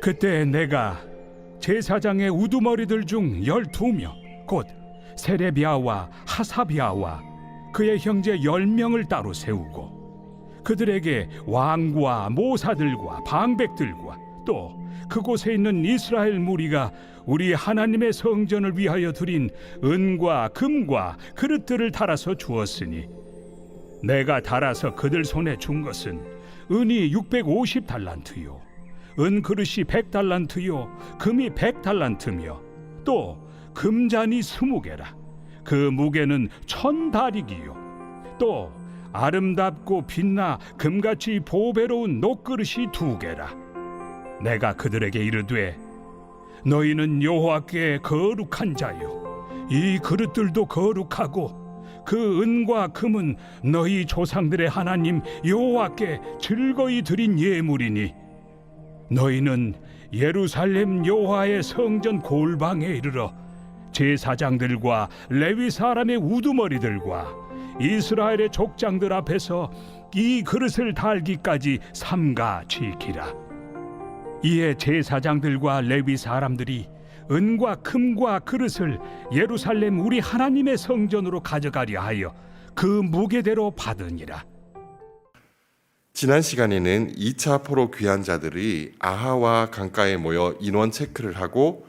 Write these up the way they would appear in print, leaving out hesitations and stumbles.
그때 내가 제사장의 우두머리들 중 12명 곧 세레비아와 하사비아와 그의 형제 10명을 따로 세우고 그들에게 왕과 모사들과 방백들과 또 그곳에 있는 이스라엘 무리가 우리 하나님의 성전을 위하여 드린 은과 금과 그릇들을 달아서 주었으니 내가 달아서 그들 손에 준 것은 은이 650달란트요 은 그릇이 100달란트요 금이 100달란트며 또 금잔이 20개라 그 무게는 1000다리기요 또 아름답고 빛나 금같이 보배로운 녹그릇이 2개라 내가 그들에게 이르되 너희는 여호와께 거룩한 자요 이 그릇들도 거룩하고 그 은과 금은 너희 조상들의 하나님 여호와께 즐거이 드린 예물이니 너희는 예루살렘 여호와의 성전 골방에 이르러 제사장들과 레위 사람의 우두머리들과 이스라엘의 족장들 앞에서 이 그릇을 달기까지 삼가 지키라. 이에 제사장들과 레위 사람들이 은과 금과 그릇을 예루살렘 우리 하나님의 성전으로 가져가려 하여 그 무게대로 받으니라. 지난 시간에는 2차 포로 귀환자들이 아하와 강가에 모여 인원 체크를 하고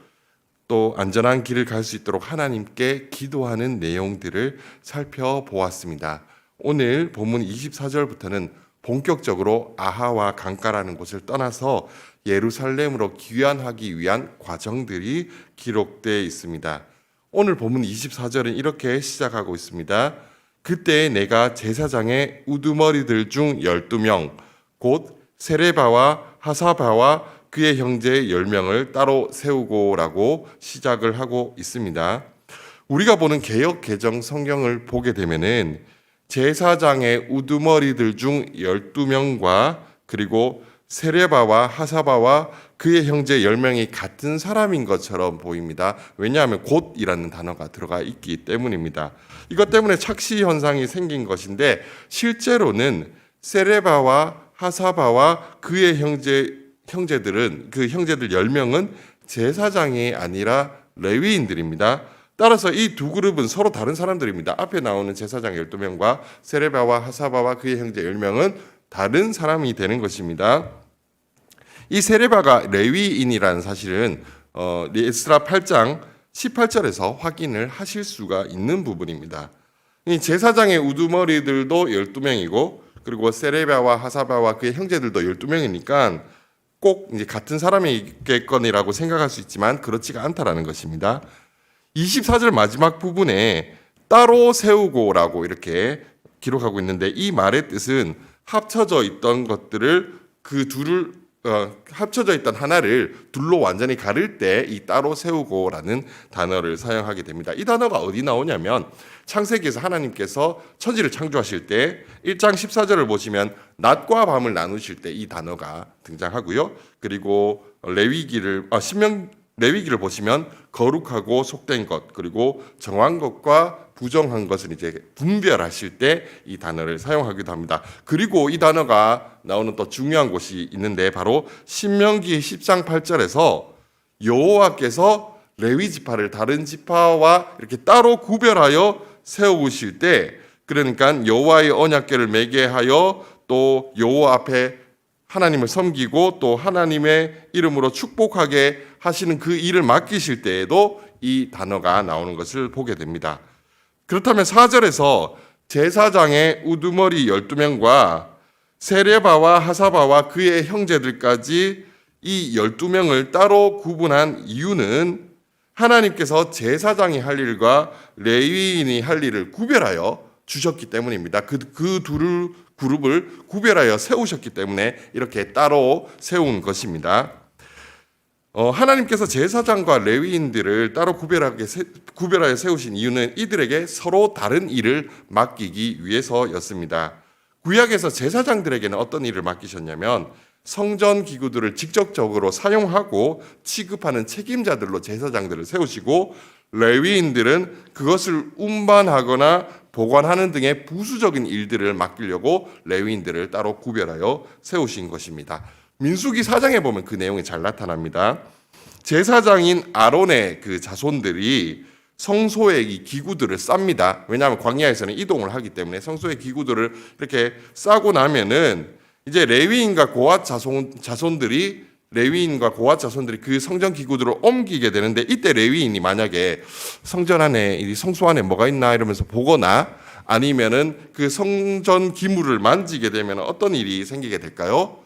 또 안전한 길을 갈 수 있도록 하나님께 기도하는 내용들을 살펴보았습니다. 오늘 본문 24절부터는 본격적으로 아하와 강가라는 곳을 떠나서 예루살렘으로 귀환하기 위한 과정들이 기록되어 있습니다. 오늘 본문 24절은 이렇게 시작하고 있습니다. 그때 내가 제사장의 우두머리들 중 12명 곧 세레바와 하사바와 그의 형제 10명을 따로 세우고라고 시작을 하고 있습니다. 우리가 보는 개역 개정 성경을 보게 되면은 제사장의 우두머리들 중 12명과 그리고 세레바와 하사바와 그의 형제 10명이 같은 사람인 것처럼 보입니다. 왜냐하면 곧이라는 단어가 들어가 있기 때문입니다. 이것 때문에 착시 현상이 생긴 것인데 실제로는 세레바와 하사바와 그의 형제들은 그 형제들 10명은 제사장이 아니라 레위인들입니다. 따라서 이 두 그룹은 서로 다른 사람들입니다. 앞에 나오는 제사장 12명과 세레바와 하사바와 그의 형제 10명은 다른 사람이 되는 것입니다. 이 세레바가 레위인이라는 사실은 에스라 8장 18절에서 확인을 하실 수가 있는 부분입니다. 이 제사장의 우두머리들도 12명이고 그리고 세레바와 하사바와 그의 형제들도 12명이니까 꼭 이제 같은 사람이겠거니라고 생각할 수 있지만 그렇지가 않다라는 것입니다. 24절 마지막 부분에 따로 세우고라고 이렇게 기록하고 있는데 이 말의 뜻은 합쳐져 있던 것들을 그 둘을 합쳐져 있던 하나를 둘로 완전히 가를 때 이 따로 세우고라는 단어를 사용하게 됩니다. 이 단어가 어디 나오냐면 창세기에서 하나님께서 천지를 창조하실 때 1장 14절을 보시면 낮과 밤을 나누실 때 이 단어가 등장하고요. 그리고 레위기를 보시면 거룩하고 속된 것 그리고 정한 것과 부정한 것을 이제 분별하실 때 이 단어를 사용하기도 합니다. 그리고 이 단어가 나오는 또 중요한 곳이 있는데 바로 신명기 10장 8절에서 여호와께서 레위 지파를 다른 지파와 이렇게 따로 구별하여 세우실 때 그러니까 여호와의 언약궤를 매게 하여 또 여호와 앞에 하나님을 섬기고 또 하나님의 이름으로 축복하게 하시는 그 일을 맡기실 때에도 이 단어가 나오는 것을 보게 됩니다. 그렇다면 4절에서 제사장의 우두머리 12명과 세레바와 하사바와 그의 형제들까지 이 12명을 따로 구분한 이유는 하나님께서 제사장이 할 일과 레위인이 할 일을 구별하여 주셨기 때문입니다. 그 둘을 그룹을 구별하여 세우셨기 때문에 이렇게 따로 세운 것입니다. 하나님께서 제사장과 레위인들을 따로 구별하여 세우신 이유는 이들에게 서로 다른 일을 맡기기 위해서였습니다. 구약에서 제사장들에게는 어떤 일을 맡기셨냐면 성전 기구들을 직접적으로 사용하고 취급하는 책임자들로 제사장들을 세우시고 레위인들은 그것을 운반하거나 보관하는 등의 부수적인 일들을 맡기려고 레위인들을 따로 구별하여 세우신 것입니다. 민수기 4장에 보면 그 내용이 잘 나타납니다. 제사장인 아론의 그 자손들이 성소의 이 기구들을 쌉니다. 왜냐하면 광야에서는 이동을 하기 때문에 성소의 기구들을 이렇게 싸고 나면은 이제 레위인과 고앗 자손들이 그 성전 기구들을 옮기게 되는데, 이때 레위인이 만약에 성전 안에 이 성소 안에 뭐가 있나 이러면서 보거나 아니면은 그 성전 기물을 만지게 되면 어떤 일이 생기게 될까요?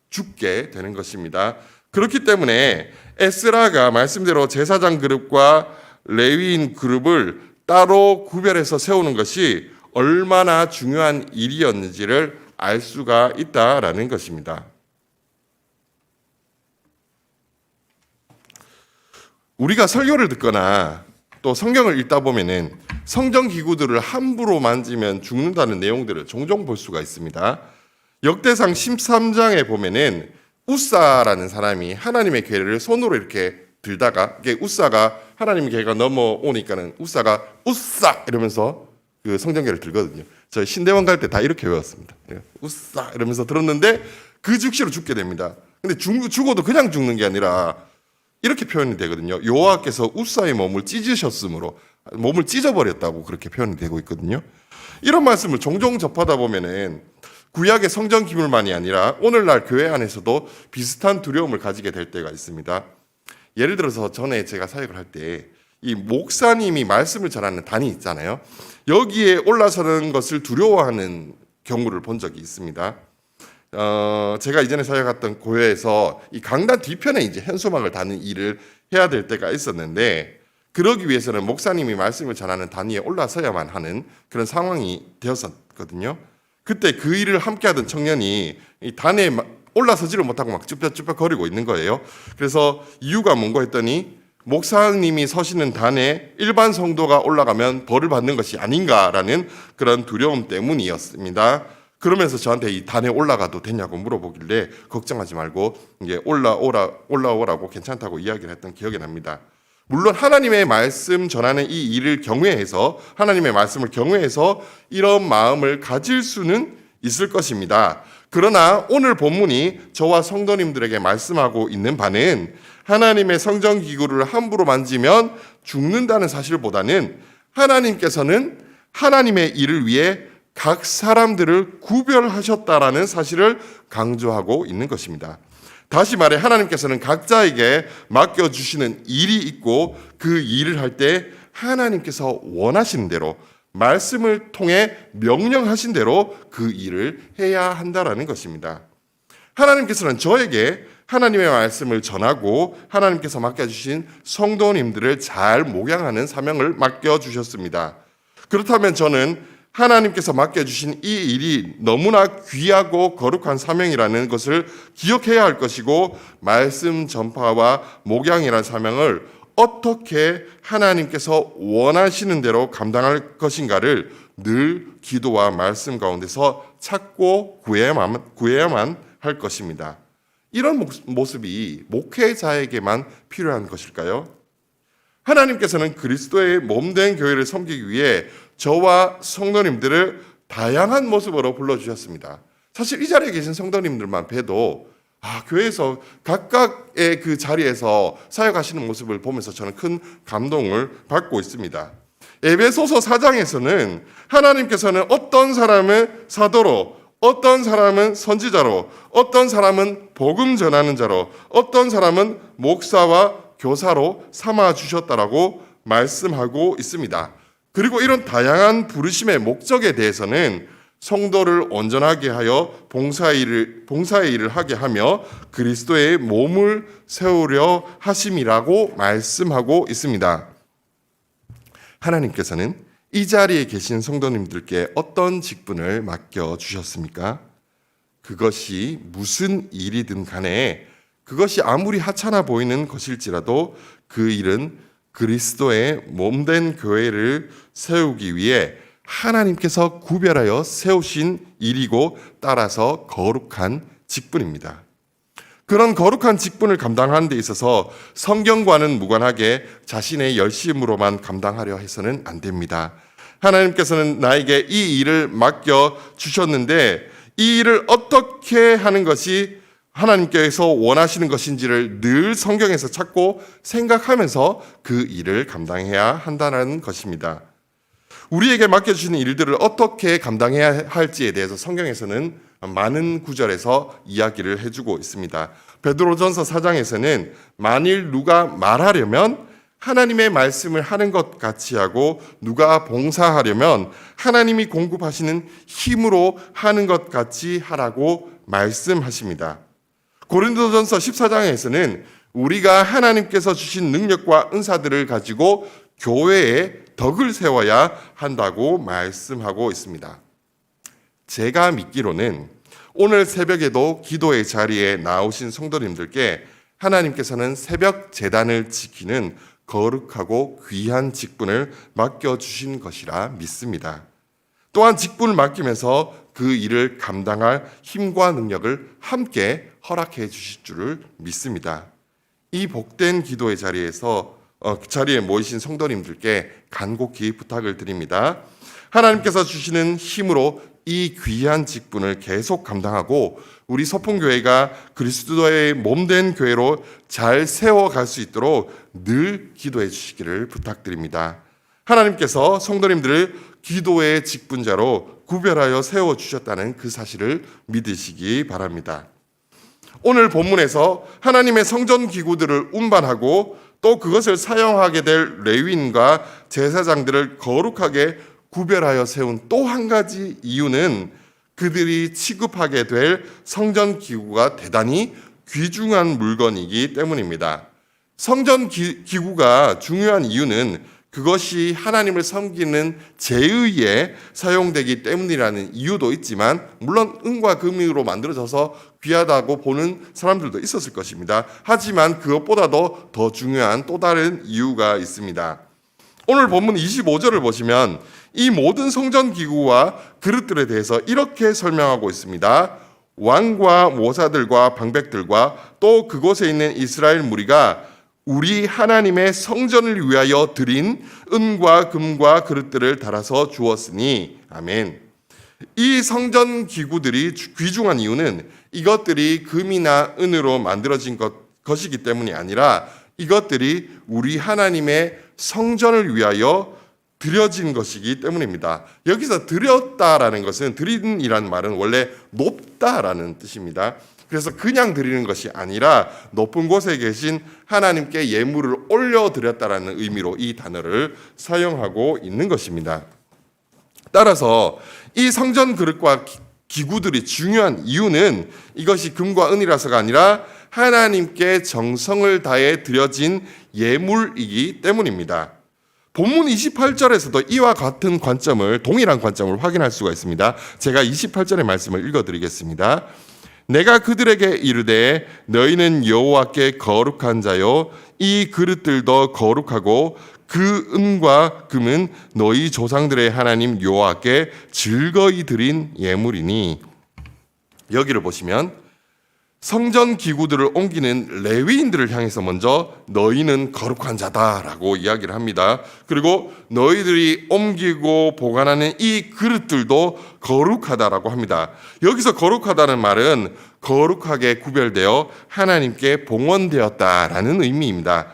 죽게 되는 것입니다. 그렇기 때문에 에스라가 말씀대로 제사장 그룹과 레위인 그룹을 따로 구별해서 세우는 것이 얼마나 중요한 일이었는지를 알 수가 있다라는 것입니다. 우리가 설교를 듣거나 또 성경을 읽다 보면은 성전 기구들을 함부로 만지면 죽는다는 내용들을 종종 볼 수가 있습니다. 역대상 13장에 보면은 우사라는 사람이 하나님의 궤를 손으로 이렇게 들다가, 이게 우사가 하나님의 궤가 넘어오니까는 우사가 우사 이러면서 그 성전궤를 들거든요. 저희 신대원 갈 때 다 이렇게 외웠습니다. 우사 이러면서 들었는데 그 즉시로 죽게 됩니다. 근데 죽어도 그냥 죽는 게 아니라 이렇게 표현이 되거든요. 여호와께서 우사의 몸을 찢으셨으므로 몸을 찢어버렸다고 그렇게 표현이 되고 있거든요. 이런 말씀을 종종 접하다 보면은 구약의 성전 기물만이 아니라 오늘날 교회 안에서도 비슷한 두려움을 가지게 될 때가 있습니다. 예를 들어서 전에 제가 사역을 할 때 이 목사님이 말씀을 전하는 단이 있잖아요. 여기에 올라서는 것을 두려워하는 경우를 본 적이 있습니다. 제가 이전에 사역했던 교회에서 이 강단 뒤편에 이제 현수막을 다는 일을 해야 될 때가 있었는데, 그러기 위해서는 목사님이 말씀을 전하는 단 위에 올라서야만 하는 그런 상황이 되었었거든요. 그때 그 일을 함께하던 청년이 이 단에 올라서지를 못하고 막 쭈뼛쭈뼛 거리고 있는 거예요. 그래서 이유가 뭔가 했더니 목사님이 서시는 단에 일반 성도가 올라가면 벌을 받는 것이 아닌가라는 그런 두려움 때문이었습니다. 그러면서 저한테 이 단에 올라가도 되냐고 물어보길래 걱정하지 말고 이제 올라오라고 괜찮다고 이야기를 했던 기억이 납니다. 물론 하나님의 말씀 전하는 이 일을 경외해서, 하나님의 말씀을 경외해서 이런 마음을 가질 수는 있을 것입니다. 그러나 오늘 본문이 저와 성도님들에게 말씀하고 있는 바는 하나님의 성전 기구를 함부로 만지면 죽는다는 사실보다는 하나님께서는 하나님의 일을 위해 각 사람들을 구별하셨다라는 사실을 강조하고 있는 것입니다. 다시 말해 하나님께서는 각자에게 맡겨주시는 일이 있고 그 일을 할 때 하나님께서 원하시는 대로 말씀을 통해 명령하신 대로 그 일을 해야 한다라는 것입니다. 하나님께서는 저에게 하나님의 말씀을 전하고 하나님께서 맡겨주신 성도님들을 잘 목양하는 사명을 맡겨주셨습니다. 그렇다면 저는 하나님께서 맡겨주신 이 일이 너무나 귀하고 거룩한 사명이라는 것을 기억해야 할 것이고, 말씀 전파와 목양이라는 사명을 어떻게 하나님께서 원하시는 대로 감당할 것인가를 늘 기도와 말씀 가운데서 찾고 구해야만 할 것입니다. 이런 모습이 목회자에게만 필요한 것일까요? 하나님께서는 그리스도의 몸된 교회를 섬기기 위해 저와 성도님들을 다양한 모습으로 불러주셨습니다. 사실 이 자리에 계신 성도님들만 봬도 교회에서 각각의 그 자리에서 사역하시는 모습을 보면서 저는 큰 감동을 받고 있습니다. 에베소서 4장에서는 하나님께서는 어떤 사람은 사도로, 어떤 사람은 선지자로, 어떤 사람은 복음 전하는 자로, 어떤 사람은 목사와 교사로 삼아 주셨다라고 말씀하고 있습니다. 그리고 이런 다양한 부르심의 목적에 대해서는 성도를 온전하게 하여 봉사의 일을 하게 하며 그리스도의 몸을 세우려 하심이라고 말씀하고 있습니다. 하나님께서는 이 자리에 계신 성도님들께 어떤 직분을 맡겨주셨습니까? 그것이 무슨 일이든 간에, 그것이 아무리 하찮아 보이는 것일지라도 그 일은 그리스도의 몸된 교회를 세우기 위해 하나님께서 구별하여 세우신 일이고 따라서 거룩한 직분입니다. 그런 거룩한 직분을 감당하는 데 있어서 성경과는 무관하게 자신의 열심으로만 감당하려 해서는 안 됩니다. 하나님께서는 나에게 이 일을 맡겨 주셨는데 이 일을 어떻게 하는 것이 하나님께서 원하시는 것인지를 늘 성경에서 찾고 생각하면서 그 일을 감당해야 한다는 것입니다. 우리에게 맡겨주시는 일들을 어떻게 감당해야 할지에 대해서 성경에서는 많은 구절에서 이야기를 해주고 있습니다. 베드로전서 4장에서는 만일 누가 말하려면 하나님의 말씀을 하는 것 같이 하고 누가 봉사하려면 하나님이 공급하시는 힘으로 하는 것 같이 하라고 말씀하십니다. 고린도전서 14장에서는 우리가 하나님께서 주신 능력과 은사들을 가지고 교회에 덕을 세워야 한다고 말씀하고 있습니다. 제가 믿기로는 오늘 새벽에도 기도의 자리에 나오신 성도님들께 하나님께서는 새벽 제단을 지키는 거룩하고 귀한 직분을 맡겨주신 것이라 믿습니다. 또한 직분을 맡기면서 그 일을 감당할 힘과 능력을 함께 허락해 주실 줄을 믿습니다. 이 복된 기도의 자리에 모이신 성도님들께 간곡히 부탁을 드립니다. 하나님께서 주시는 힘으로 이 귀한 직분을 계속 감당하고 우리 서풍교회가 그리스도의 몸된 교회로 잘 세워갈 수 있도록 늘 기도해 주시기를 부탁드립니다. 하나님께서 성도님들을 기도의 직분자로 구별하여 세워주셨다는 그 사실을 믿으시기 바랍니다. 오늘 본문에서 하나님의 성전 기구들을 운반하고 또 그것을 사용하게 될 레위인과 제사장들을 거룩하게 구별하여 세운 또 한 가지 이유는 그들이 취급하게 될 성전 기구가 대단히 귀중한 물건이기 때문입니다. 성전 기구가 중요한 이유는 그것이 하나님을 섬기는 제의에 사용되기 때문이라는 이유도 있지만 물론 은과 금으로 만들어져서 귀하다고 보는 사람들도 있었을 것입니다. 하지만 그것보다도 더 중요한 또 다른 이유가 있습니다. 오늘 본문 25절을 보시면 이 모든 성전 기구와 그릇들에 대해서 이렇게 설명하고 있습니다. 왕과 모사들과 방백들과 또 그곳에 있는 이스라엘 무리가 우리 하나님의 성전을 위하여 드린 은과 금과 그릇들을 달아서 주었으니 아멘. 이 성전 기구들이 귀중한 이유는 이것들이 금이나 은으로 만들어진 것이기 때문이 아니라 이것들이 우리 하나님의 성전을 위하여 드려진 것이기 때문입니다. 여기서 드렸다라는 것은 드린이라는 말은 원래 높다라는 뜻입니다. 그래서 그냥 드리는 것이 아니라 높은 곳에 계신 하나님께 예물을 올려드렸다라는 의미로 이 단어를 사용하고 있는 것입니다. 따라서 이 성전 그릇과 기구들이 중요한 이유는 이것이 금과 은이라서가 아니라 하나님께 정성을 다해 드려진 예물이기 때문입니다. 본문 28절에서도 이와 같은 동일한 관점을 확인할 수가 있습니다. 제가 28절의 말씀을 읽어드리겠습니다. 내가 그들에게 이르되 너희는 여호와께 거룩한 자요 이 그릇들도 거룩하고 그 은과 금은 너희 조상들의 하나님 여호와께 즐거이 드린 예물이니. 여기를 보시면 성전 기구들을 옮기는 레위인들을 향해서 먼저 너희는 거룩한 자다라고 이야기를 합니다. 그리고 너희들이 옮기고 보관하는 이 그릇들도 거룩하다라고 합니다. 여기서 거룩하다는 말은 거룩하게 구별되어 하나님께 봉헌되었다라는 의미입니다.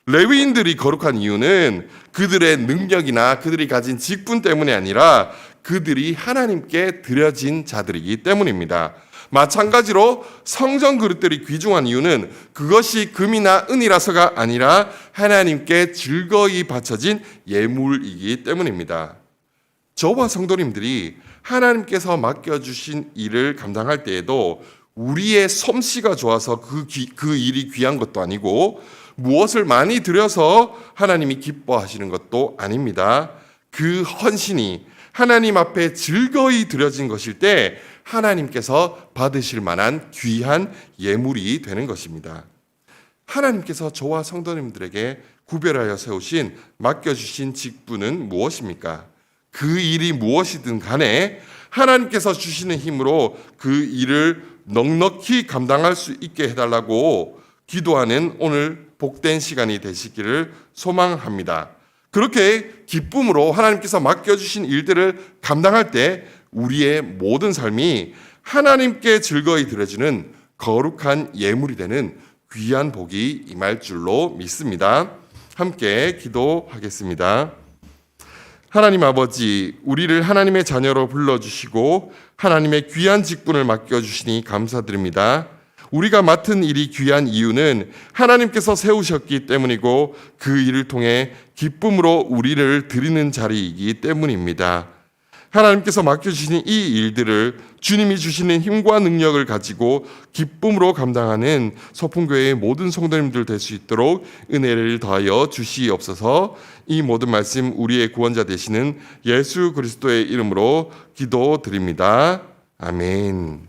레위인들이 거룩한 이유는 그들의 능력이나 그들이 가진 직분 때문이 아니라 그들이 하나님께 드려진 자들이기 때문입니다. 마찬가지로 성전 그릇들이 귀중한 이유는 그것이 금이나 은이라서가 아니라 하나님께 즐거이 바쳐진 예물이기 때문입니다. 저와 성도님들이 하나님께서 맡겨주신 일을 감당할 때에도 우리의 솜씨가 좋아서 그 일이 귀한 것도 아니고 무엇을 많이 들여서 하나님이 기뻐하시는 것도 아닙니다. 그 헌신이 하나님 앞에 즐거이 드려진 것일 때 하나님께서 받으실 만한 귀한 예물이 되는 것입니다. 하나님께서 저와 성도님들에게 구별하여 세우신 맡겨주신 직분은 무엇입니까? 그 일이 무엇이든 간에 하나님께서 주시는 힘으로 그 일을 넉넉히 감당할 수 있게 해달라고 기도하는 오늘 복된 시간이 되시기를 소망합니다. 그렇게 기쁨으로 하나님께서 맡겨주신 일들을 감당할 때 우리의 모든 삶이 하나님께 즐거이 드려지는 거룩한 예물이 되는 귀한 복이 임할 줄로 믿습니다. 함께 기도하겠습니다. 하나님 아버지, 우리를 하나님의 자녀로 불러주시고 하나님의 귀한 직분을 맡겨주시니 감사드립니다. 우리가 맡은 일이 귀한 이유는 하나님께서 세우셨기 때문이고 그 일을 통해 기쁨으로 우리를 드리는 자리이기 때문입니다. 하나님께서 맡겨주시는 이 일들을 주님이 주시는 힘과 능력을 가지고 기쁨으로 감당하는 소풍교회의 모든 성도님들 될 수 있도록 은혜를 더하여 주시옵소서. 이 모든 말씀 우리의 구원자 되시는 예수 그리스도의 이름으로 기도드립니다. 아멘.